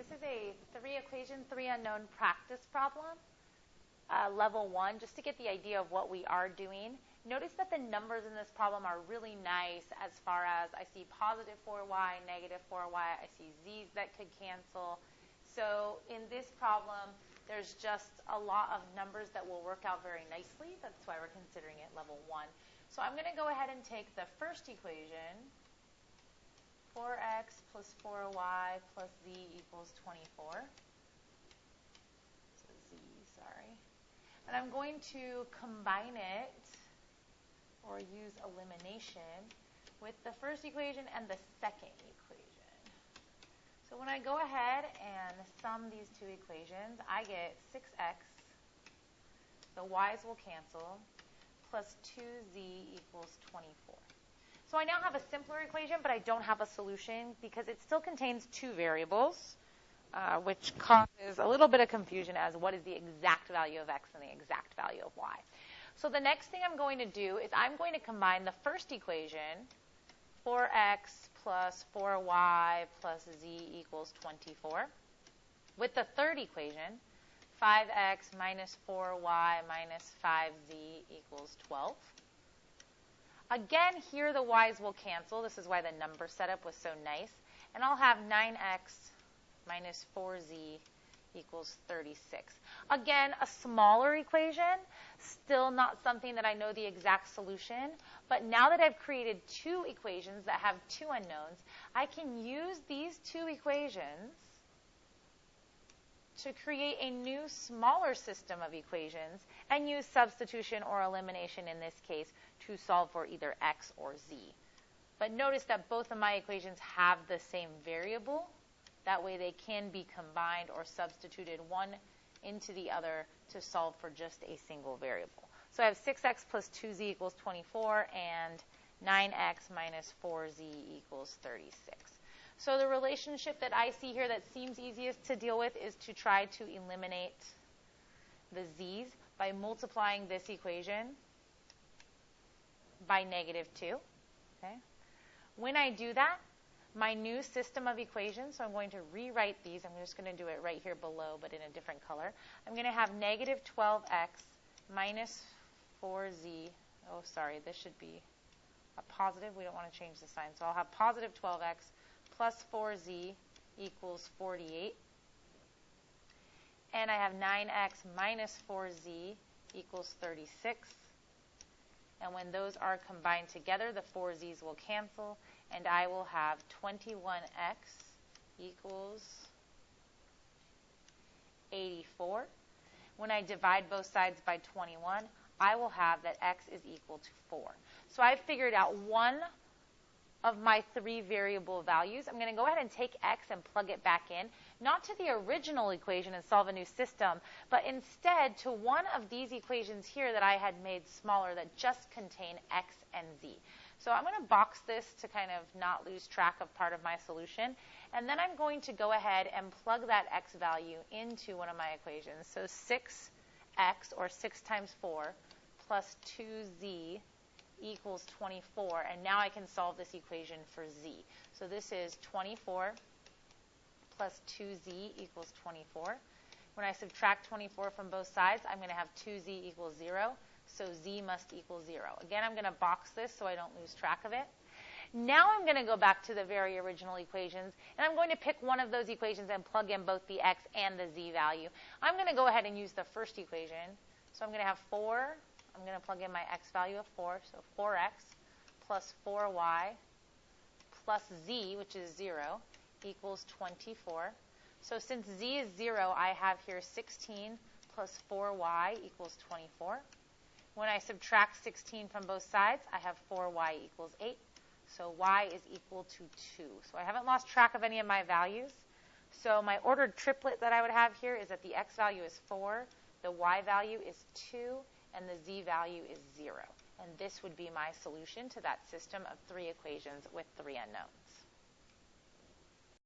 This is a 3-equation, 3-unknown practice problem, level 1, just to get the idea of what we are doing. Notice that the numbers in this problem are really nice as far as I see positive 4y, negative 4y, I see z's that could cancel. So in this problem, there's just a lot of numbers that will work out very nicely. That's why we're considering it level 1. So I'm going to go ahead and take the first equation, 4x plus 4y plus z equals 24. So z, sorry. And I'm going to combine it, or use elimination, with the first equation and the second equation. So when I go ahead and sum these two equations, I get 6x, the y's will cancel, plus 2z equals 24. So I now have a simpler equation, but I don't have a solution because it still contains two variables, which causes a little bit of confusion as what is the exact value of x and the exact value of y. So the next thing I'm going to do is I'm going to combine the first equation, 4x plus 4y plus z equals 24, with the third equation, 5x minus 4y minus 5z equals 12. Again, here the y's will cancel. This is why the number setup was so nice. And I'll have 9x minus 4z equals 36. Again, a smaller equation, still not something that I know the exact solution. But now that I've created two equations that have two unknowns, I can use these two equations to create a new smaller system of equations and use substitution or elimination in this case to solve for either x or z. But notice that both of my equations have the same variable. That way they can be combined or substituted one into the other to solve for just a single variable. So I have 6x plus 2z equals 24 and 9x minus 4z equals 36. So the relationship that I see here that seems easiest to deal with is to try to eliminate the z's by multiplying this equation by negative 2. Okay? When I do that, my new system of equations, so I'm going to rewrite these. I'm just going to do it right here below, but in a different color. I'm going to have negative 12x minus 4z. Oh, sorry, this should be a positive. We don't want to change the sign. So I'll have positive 12x plus 4z equals 48. And I have 9x minus 4z equals 36. And when those are combined together, the 4z's will cancel, and I will have 21x equals 84. When I divide both sides by 21, I will have that x is equal to 4. So I've figured out one of my three variable values. I'm going to go ahead and take x and plug it back in, not to the original equation and solve a new system, but instead to one of these equations here that I had made smaller that just contain x and z. So I'm going to box this to kind of not lose track of part of my solution, and then I'm going to go ahead and plug that x value into one of my equations. So 6x, or 6 times 4, plus 2z equals 24, and now I can solve this equation for z. So this is 24 plus 2z equals 24. When I subtract 24 from both sides, I'm going to have 2z equals 0, so z must equal 0. Again, I'm going to box this so I don't lose track of it. Now I'm going to go back to the very original equations, and I'm going to pick one of those equations and plug in both the x and the z value. I'm going to go ahead and use the first equation. So I'm going to have 4. I'm going to plug in my x value of 4, so 4x plus 4y plus z, which is 0, equals 24. So since z is 0, I have here 16 plus 4y equals 24. When I subtract 16 from both sides, I have 4y equals 8. So y is equal to 2. So I haven't lost track of any of my values. So my ordered triplet that I would have here is that the x value is 4, the y value is 2, and the z value is 0. And this would be my solution to that system of 3 equations with 3 unknowns.